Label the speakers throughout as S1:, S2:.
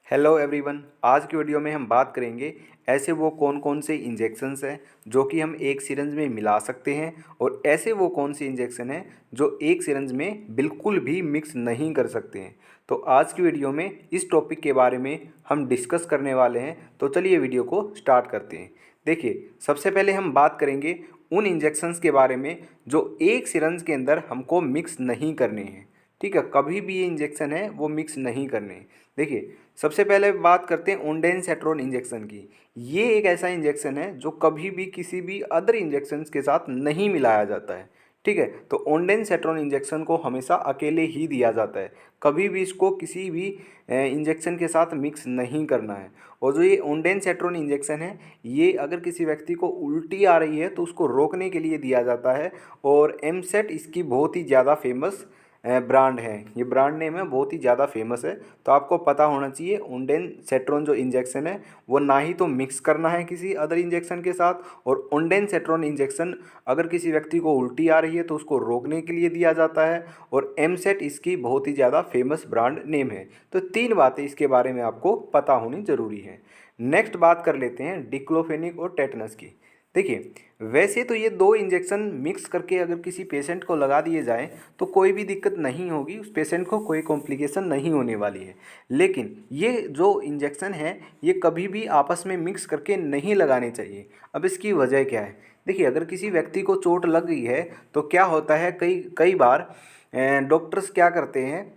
S1: Hello everyone. आज की video में हम बात करेंगे ऐसे वो कौन कौन से इंजेक्शंस हैं जो कि हम एक सिरंज में मिला सकते हैं और ऐसे वो कौन से इंजेक्शन हैं जो एक सिरंज में बिल्कुल भी मिक्स नहीं कर सकते हैं। तो आज की वीडियो में इस टॉपिक के बारे में हम डिस्कस करने वाले हैं। तो चलिए वीडियो को स्टार्ट करते हैं। देखिए, सबसे पहले हम बात करेंगे उन इंजेक्शंस के बारे में जो एक सिरंज के अंदर हमको मिक्स नहीं करने हैं। ठीक है, कभी भी ये इंजेक्शन है वो मिक्स नहीं करने हैं। देखिए, सबसे पहले बात करते हैं ओंडेनसेट्रोन इंजेक्शन की। ये एक ऐसा इंजेक्शन है जो कभी भी किसी भी अदर इंजेक्शन के साथ नहीं मिलाया जाता है। ठीक है, तो ओंडेनसेट्रोन इंजेक्शन को हमेशा अकेले ही दिया जाता है, कभी भी इसको किसी भी इंजेक्शन के साथ मिक्स नहीं करना है। और जो ये ओंडेनसेट्रोन इंजेक्शन है, ये अगर किसी व्यक्ति को उल्टी आ रही है तो उसको रोकने के लिए दिया जाता है। और एमसेट इसकी बहुत ही ज़्यादा फेमस ब्रांड है, ये ब्रांड नेम है, बहुत ही ज़्यादा फेमस है। तो आपको पता होना चाहिए ओंडेनसेट्रोन जो इंजेक्शन है वो ना ही तो मिक्स करना है किसी अदर इंजेक्शन के साथ, और ओंडेनसेट्रोन इंजेक्शन अगर किसी व्यक्ति को उल्टी आ रही है तो उसको रोकने के लिए दिया जाता है। और एमसेट इसकी बहुत ही ज़्यादा फेमस ब्रांड नेम है। तो तीन बातें इसके बारे में आपको पता होनी ज़रूरी है। नेक्स्ट बात कर लेते हैं डिक्लोफेनिक और टेटनस की। देखिए, वैसे तो ये दो इंजेक्शन मिक्स करके अगर किसी पेशेंट को लगा दिए जाए तो कोई भी दिक्कत नहीं होगी, उस पेशेंट को कोई कॉम्प्लिकेशन नहीं होने वाली है। लेकिन ये जो इंजेक्शन है ये कभी भी आपस में मिक्स करके नहीं लगाने चाहिए। अब इसकी वजह क्या है? देखिए, अगर किसी व्यक्ति को चोट लग गई है तो क्या होता है, कई कई बार डॉक्टर्स क्या करते हैं,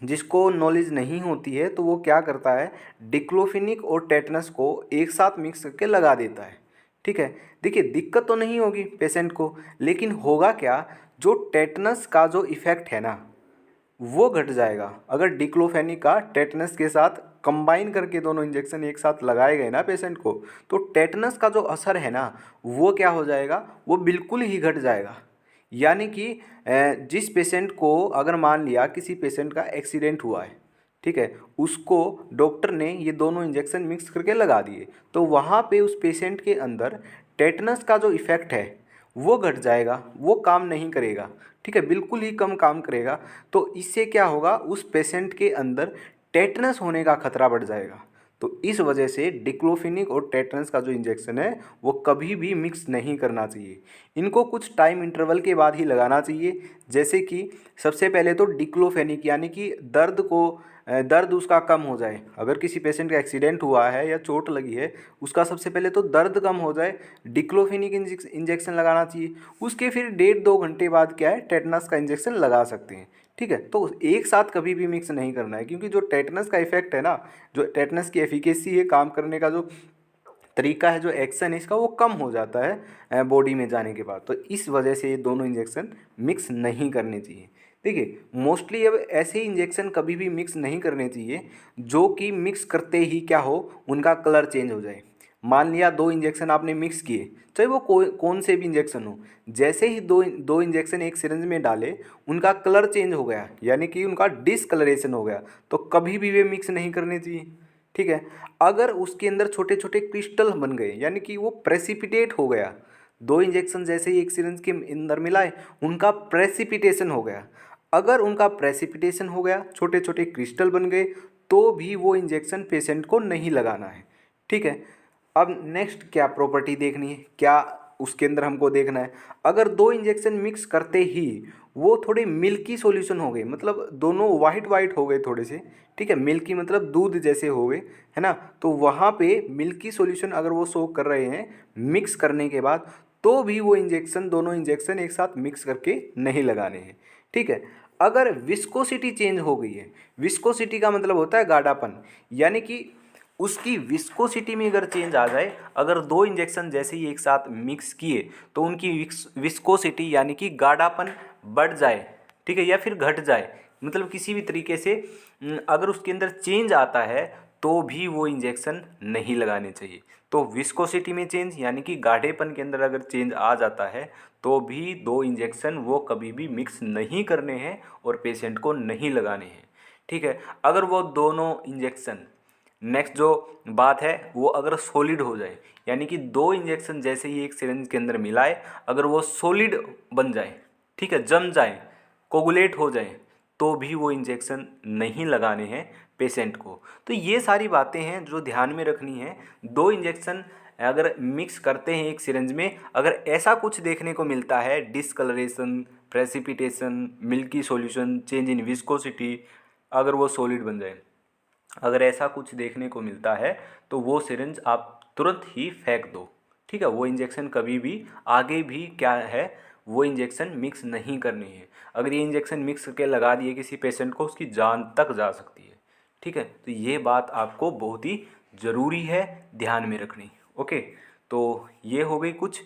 S1: जिसको नॉलेज नहीं होती है तो वो क्या करता है, डिक्लोफिनिक और टेटनस को एक साथ मिक्स करके लगा देता है। ठीक है, देखिए दिक्कत तो नहीं होगी पेशेंट को, लेकिन होगा क्या, जो टेटनस का जो इफ़ेक्ट है ना वो घट जाएगा। अगर डिक्लोफेनिक का टेटनस के साथ कंबाइन करके दोनों इंजेक्शन एक साथ लगाए गए ना पेशेंट को, तो टेटनस का जो असर है ना वो क्या हो जाएगा, वो बिल्कुल ही घट जाएगा। यानी कि जिस पेशेंट को, अगर मान लिया किसी पेशेंट का एक्सीडेंट हुआ है, ठीक है, उसको डॉक्टर ने ये दोनों इंजेक्शन मिक्स करके लगा दिए, तो वहाँ पे उस पेशेंट के अंदर टेटनस का जो इफ़ेक्ट है वो घट जाएगा, वो काम नहीं करेगा। ठीक है, बिल्कुल ही कम काम करेगा। तो इससे क्या होगा, उस पेशेंट के अंदर टेटनस होने का खतरा बढ़ जाएगा। तो इस वजह से डिक्लोफिनिक और टेटनस का जो इंजेक्शन है वो कभी भी मिक्स नहीं करना चाहिए। इनको कुछ टाइम इंटरवल के बाद ही लगाना चाहिए। जैसे कि सबसे पहले तो डिक्लोफेनिक, यानी कि दर्द उसका कम हो जाए। अगर किसी पेशेंट का एक्सीडेंट हुआ है या चोट लगी है, उसका सबसे पहले तो दर्द कम हो जाए, डिक्लोफेनिक इंजेक्शन लगाना चाहिए। उसके फिर 1.5-2 घंटे बाद क्या है, टेटनस का इंजेक्शन लगा सकते हैं। ठीक है, तो एक साथ कभी भी मिक्स नहीं करना है, क्योंकि जो टेटनस का इफेक्ट है ना, जो टेटनस की एफिकेसी है, काम करने का जो तरीका है, जो एक्शन है इसका, वो कम हो जाता है बॉडी में जाने के बाद। तो इस वजह से ये दोनों इंजेक्शन मिक्स नहीं करने चाहिए। देखिए, मोस्टली अब ऐसे इंजेक्शन कभी भी मिक्स नहीं करने चाहिए जो कि मिक्स करते ही क्या हो, उनका कलर चेंज हो जाए। मान लिया दो इंजेक्शन आपने मिक्स किए, चाहे वो कौन से भी इंजेक्शन हो, जैसे ही दो दो इंजेक्शन एक सिरिंज में डाले, उनका कलर चेंज हो गया, यानी कि उनका डिसकलरेशन हो गया, तो कभी भी वे मिक्स नहीं करने चाहिए। ठीक है, अगर उसके अंदर छोटे छोटे क्रिस्टल बन गए, यानी कि वो प्रेसिपिटेट हो गया, दो इंजेक्शन जैसे ही एक सिरिंज के अंदर मिलाए, उनका प्रेसिपिटेशन हो गया, अगर उनका प्रेसिपिटेशन हो गया, छोटे छोटे क्रिस्टल बन गए, तो भी वो इंजेक्शन पेशेंट को नहीं लगाना है। ठीक है, अब नेक्स्ट क्या प्रॉपर्टी देखनी है, क्या उसके अंदर हमको देखना है, अगर दो इंजेक्शन मिक्स करते ही वो थोड़े मिल्की सॉल्यूशन हो गए, मतलब दोनों वाइट वाइट हो गए थोड़े से, ठीक है, मिल्की मतलब दूध जैसे हो गए, है ना, तो वहाँ पे मिल्की सॉल्यूशन अगर वो शो कर रहे हैं मिक्स करने के बाद, तो भी वो इंजेक्शन, दोनों इंजेक्शन एक साथ मिक्स करके नहीं लगाने हैं। ठीक है, अगर विस्कोसिटी चेंज हो गई है, विस्कोसिटी का मतलब होता है गाढ़ापन, यानी कि उसकी विस्कोसिटी में अगर चेंज आ जाए, अगर दो इंजेक्शन जैसे ही एक साथ मिक्स किए तो उनकी विस्कोसिटी यानी कि गाढ़ापन बढ़ जाए, ठीक है, या फिर घट जाए, मतलब किसी भी तरीके से अगर उसके अंदर चेंज आता है, तो भी वो इंजेक्शन नहीं लगाने चाहिए। तो विस्कोसिटी में चेंज यानी कि गाढ़ेपन के अंदर अगर चेंज आ जाता है, तो भी दो इंजेक्शन वो कभी भी मिक्स नहीं करने हैं और पेशेंट को नहीं लगाने हैं। ठीक है, अगर वो दोनों इंजेक्शन, नेक्स्ट जो बात है वो अगर सॉलिड हो जाए, यानी कि दो इंजेक्शन जैसे ही एक सिरिंज के अंदर मिलाए, अगर वो सॉलिड बन जाए, ठीक है, जम जाए, कोगुलेट हो जाए, तो भी वो इंजेक्शन नहीं लगाने हैं पेशेंट को। तो ये सारी बातें हैं जो ध्यान में रखनी है। दो इंजेक्शन अगर मिक्स करते हैं एक सिरिंज में, अगर ऐसा कुछ देखने को मिलता है, discoloration, precipitation, milky solution, change in viscosity, अगर वो सॉलिड बन जाए, अगर ऐसा कुछ देखने को मिलता है तो वो सिरिंज आप तुरंत ही फेंक दो। ठीक है, वो इंजेक्शन कभी भी आगे भी क्या है, वो इंजेक्शन मिक्स नहीं करनी है। अगर ये इंजेक्शन मिक्स करके लगा दिए किसी पेशेंट को, उसकी जान तक जा सकती है। ठीक है, तो ये बात आपको बहुत ही ज़रूरी है ध्यान में रखनी। ओके, तो ये हो गई कुछ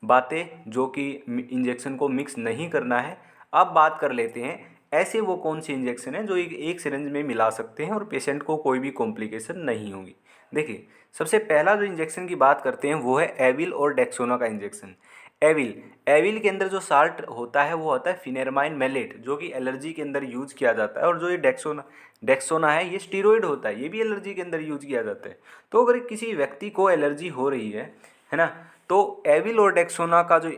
S1: बातें जो कि इंजेक्शन को मिक्स नहीं करना है। अब बात कर लेते हैं ऐसे वो कौन सी इंजेक्शन है जो एक सिरिंज में मिला सकते हैं और पेशेंट को कोई भी कॉम्प्लिकेशन नहीं होगी। देखिए, सबसे पहला जो इंजेक्शन की बात करते हैं वो है एविल और डेक्सोना का इंजेक्शन। एविल के अंदर जो साल्ट होता है वो होता है फिनेरमाइन मैलेट, जो कि एलर्जी के अंदर यूज किया जाता है। और जो ये डेक्सोना है ये स्टीरोइड होता है, ये भी एलर्जी के अंदर यूज किया जाता है। तो अगर किसी व्यक्ति को एलर्जी हो रही है ना, तो एविल और डेक्सोना का जो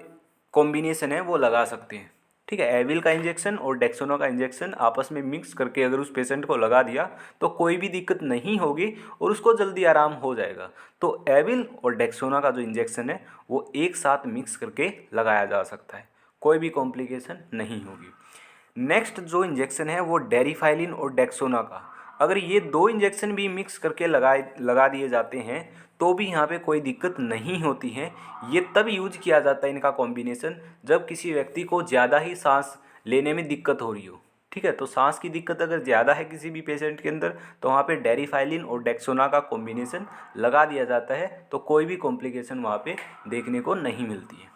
S1: कॉम्बिनेशन है वो लगा सकते हैं। ठीक है, एविल का इंजेक्शन और डेक्सोना का इंजेक्शन आपस में मिक्स करके अगर उस पेशेंट को लगा दिया तो कोई भी दिक्कत नहीं होगी और उसको जल्दी आराम हो जाएगा। तो एविल और डेक्सोना का जो इंजेक्शन है वो एक साथ मिक्स करके लगाया जा सकता है, कोई भी कॉम्प्लिकेशन नहीं होगी। नेक्स्ट जो इंजेक्शन है वो डेरिफाइलिन और डेक्सोना का, अगर ये दो इंजेक्शन भी मिक्स करके लगा दिए जाते हैं तो भी यहाँ पे कोई दिक्कत नहीं होती है। ये तब यूज किया जाता है इनका कॉम्बिनेशन जब किसी व्यक्ति को ज़्यादा ही सांस लेने में दिक्कत हो रही हो। ठीक है, तो सांस की दिक्कत अगर ज़्यादा है किसी भी पेशेंट के अंदर तो वहाँ पे डेरिफाइलिन और डेक्सोना का कॉम्बिनेशन लगा दिया जाता है, तो कोई भी कॉम्प्लिकेशन वहाँ पे देखने को नहीं मिलती है।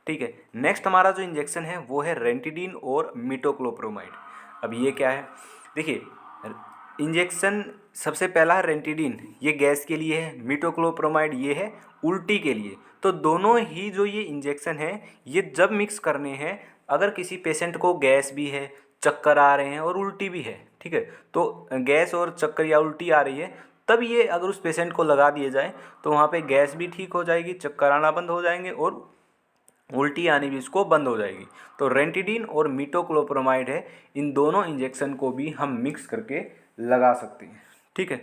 S1: ठीक है, नेक्स्ट हमारा जो इंजेक्शन है वो है रेंटिडिन और मिटोक्लोप्रोमाइड। अब ये क्या है, देखिए इंजेक्शन सबसे पहला है रेंटिडिन, ये गैस के लिए है, मिटोक्लोप्रोमाइड ये है उल्टी के लिए। तो दोनों ही जो ये इंजेक्शन है ये जब मिक्स करने हैं, अगर किसी पेशेंट को गैस भी है, चक्कर आ रहे हैं और उल्टी भी है, ठीक है, तो गैस और चक्कर या उल्टी आ रही है, तब ये अगर उस पेशेंट को लगा दिए जाए तो वहाँ पे गैस भी ठीक हो जाएगी, चक्कर आना बंद हो जाएंगे और उल्टी आनी भी इसको बंद हो जाएगी। तो रेंटिडिन और मिटोक्लोप्रोमाइड है, इन दोनों इंजेक्शन को भी हम मिक्स करके लगा सकते हैं। ठीक है,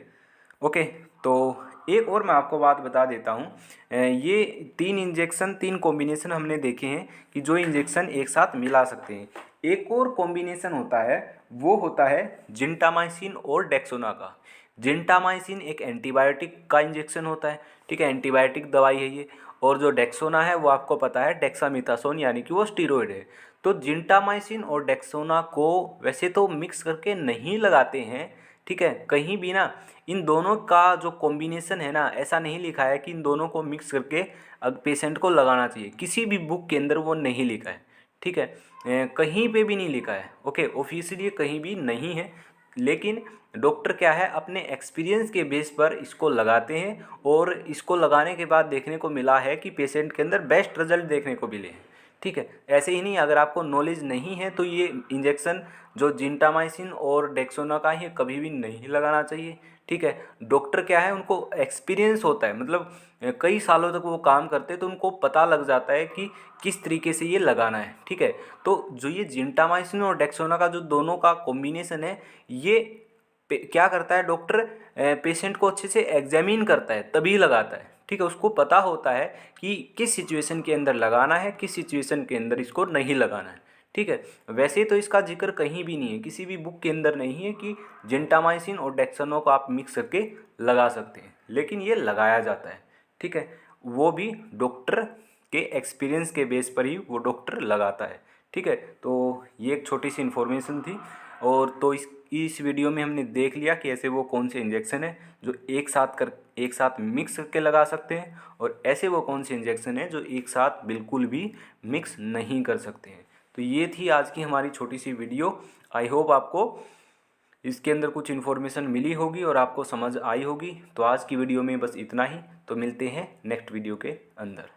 S1: ओके। तो एक और मैं आपको बात बता देता हूँ, ये तीन कॉम्बिनेशन हमने देखे हैं कि जो इंजेक्शन एक साथ मिला सकते हैं। एक और कॉम्बिनेशन होता है वो होता है जिंटामाइसिन और डेक्सोना का। जिंटामाइसिन एक एंटीबायोटिक का इंजेक्शन होता है, ठीक है, एंटीबायोटिक दवाई है ये। और जो डेक्सोना है वो आपको पता है डेक्सामेथासोन, यानी कि वो स्टीरॉयड है। तो जिंटामाइसिन और डेक्सोना को वैसे तो मिक्स करके नहीं लगाते हैं, ठीक है, कहीं भी ना इन दोनों का जो कॉम्बिनेशन है ना, ऐसा नहीं लिखा है कि इन दोनों को मिक्स करके पेशेंट को लगाना चाहिए, किसी भी बुक के अंदर वो नहीं लिखा है। ठीक है, कहीं पे भी नहीं लिखा है, ओके, ऑफिशियली कहीं भी नहीं है। लेकिन डॉक्टर क्या है अपने एक्सपीरियंस के बेस पर इसको लगाते हैं और इसको लगाने के बाद देखने को मिला है कि पेशेंट के अंदर बेस्ट रिजल्ट देखने को मिले हैं। ठीक है, ऐसे ही नहीं, अगर आपको नॉलेज नहीं है तो ये इंजेक्शन जो जिंटामाइसिन और डेक्सोना का है कभी भी नहीं लगाना चाहिए। ठीक है, डॉक्टर क्या है उनको एक्सपीरियंस होता है, मतलब कई सालों तक वो काम करते हैं तो उनको पता लग जाता है कि किस तरीके से ये लगाना है। ठीक है, तो जो ये जिंटामाइसिन और डेक्सोना का जो दोनों का कॉम्बिनेशन है, ये क्या करता है डॉक्टर, पेशेंट को अच्छे से एग्जामिन करता है तभी लगाता है। ठीक है, उसको पता होता है कि किस सिचुएशन के अंदर लगाना है, किस सिचुएशन के अंदर इसको नहीं लगाना है। ठीक है, वैसे तो इसका जिक्र कहीं भी नहीं है, किसी भी बुक के अंदर नहीं है कि जिंटामाइसिन और डेक्सोना को आप मिक्स करके लगा सकते हैं, लेकिन ये लगाया जाता है। ठीक है, वो भी डॉक्टर के एक्सपीरियंस के बेस पर ही वो डॉक्टर लगाता है। ठीक है, तो ये एक छोटी सी इन्फॉर्मेशन थी। और तो इस वीडियो में हमने देख लिया कि ऐसे वो कौन से इंजेक्शन है जो एक साथ मिक्स करके लगा सकते हैं, और ऐसे वो कौन से इंजेक्शन है जो एक साथ बिल्कुल भी मिक्स नहीं कर सकते हैं। तो ये थी आज की हमारी छोटी सी वीडियो। आई होप आपको इसके अंदर कुछ इन्फॉर्मेशन मिली होगी और आपको समझ आई होगी। तो आज की वीडियो में बस इतना ही, तो मिलते हैं नेक्स्ट वीडियो के अंदर।